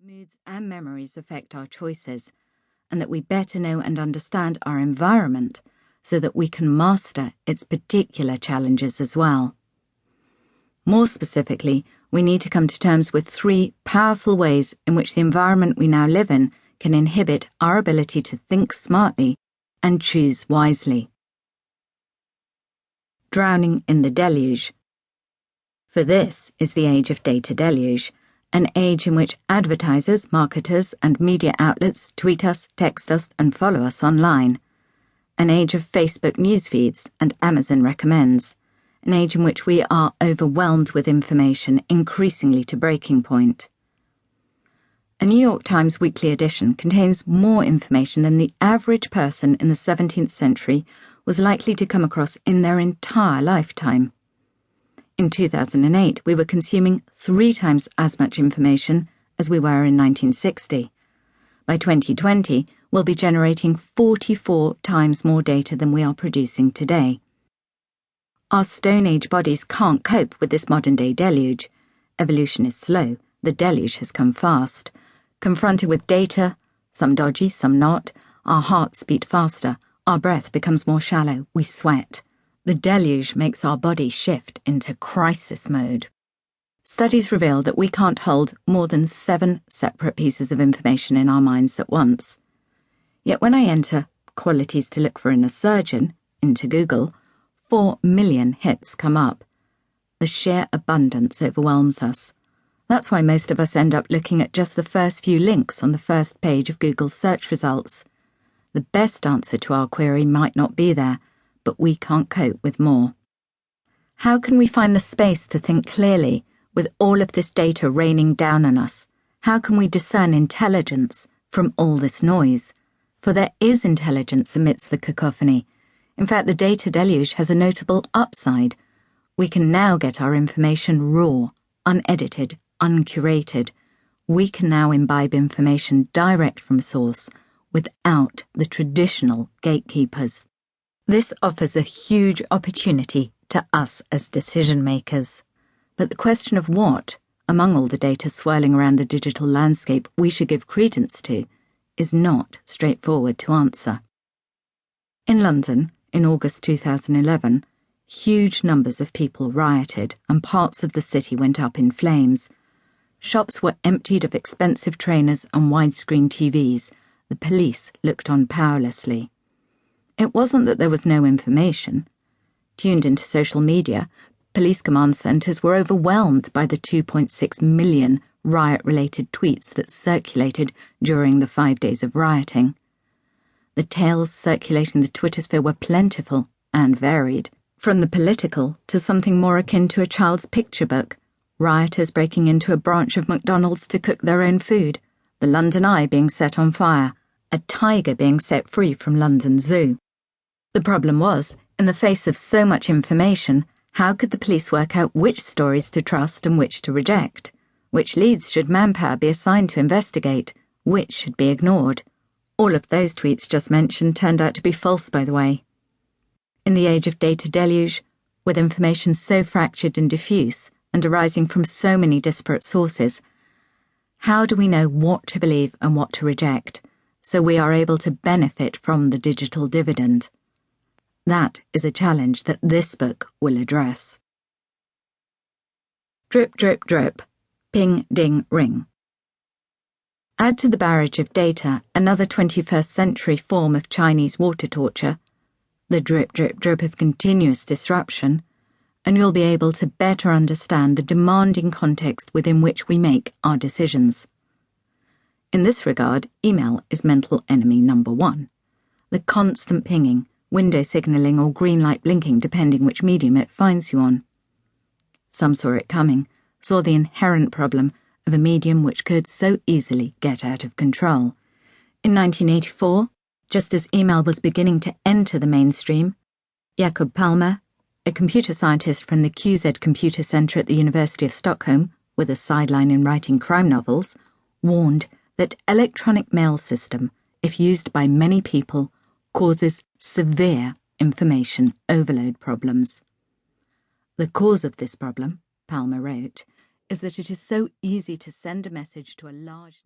moods and memories affect our choices, and that we better know and understand our environment so that we can master its particular challenges as well. More specifically, we need to come to terms with 3 powerful ways in which the environment we now live in can inhibit our ability to think smartly and choose wisely. Drowning in the deluge. For this is the age of data deluge, an age in which advertisers, marketers, and media outlets tweet us, text us, and follow us online. An age of Facebook news feeds and Amazon recommends. An age in which we are overwhelmed with information, increasingly to breaking point. A New York Times weekly edition contains more information than the average person in the 17th century was likely to come across in their entire lifetime. In 2008, we were consuming 3 times as much information as we were in 1960. By 2020, we'll be generating 44 times more data than we are producing today. Our Stone Age bodies can't cope with this modern-day deluge. Evolution is slow. The deluge has come fast. Confronted with data, some dodgy, some not, our hearts beat faster, our breath becomes more shallow, we sweat. The deluge makes our body shift into crisis mode. Studies reveal that we can't hold more than 7 separate pieces of information in our minds at once. Yet when I enter qualities to look for in a surgeon into Google, 4 million hits come up. The sheer abundance overwhelms us. That's why most of us end up looking at just the first few links on the first page of Google's search results. The best answer to our query might not be there, but we can't cope with more. How can we find the space to think clearly with all of this data raining down on us? How can we discern intelligence from all this noise? For there is intelligence amidst the cacophony. In fact, the data deluge has a notable upside. We can now get our information raw, unedited, uncurated. We can now imbibe information direct from source without the traditional gatekeepers. This offers a huge opportunity to us as decision makers. But the question of what, among all the data swirling around the digital landscape, we should give credence to is not straightforward to answer. In London, in August 2011, huge numbers of people rioted and parts of the city went up in flames. Shops were emptied of expensive trainers and widescreen TVs. The police looked on powerlessly. It wasn't that there was no information. Tuned into social media, police command centres were overwhelmed by the 2.6 million riot-related tweets that circulated during the 5 days of rioting. The tales circulating the Twittersphere were plentiful and varied, from the political to something more akin to a child's picture book, rioters breaking into a branch of McDonald's to cook their own food, the London Eye being set on fire, a tiger being set free from London Zoo. The problem was, in the face of so much information, how could the police work out which stories to trust and which to reject? Which leads should manpower be assigned to investigate? Which should be ignored? All of those tweets just mentioned turned out to be false, by the way. In the age of data deluge, with information so fractured and diffuse and arising from so many disparate sources, how do we know what to believe and what to reject so we are able to benefit from the digital dividend? That is a challenge that this book will address. Drip, drip, drip. Ping, ding, ring. Add to the barrage of data another 21st century form of Chinese water torture, the drip, drip, drip of continuous disruption, and you'll be able to better understand the demanding context within which we make our decisions. In this regard, email is mental enemy number 1. The constant pinging, window signalling or green light blinking depending which medium it finds you on. Some saw it coming, saw the inherent problem of a medium which could so easily get out of control. In 1984, just as email was beginning to enter the mainstream, Jakob Palmer, a computer scientist from the QZ Computer Centre at the University of Stockholm, with a sideline in writing crime novels, warned that electronic mail system, if used by many people, causes severe information overload problems. The cause of this problem, Palmer wrote, is that it is so easy to send a message to a large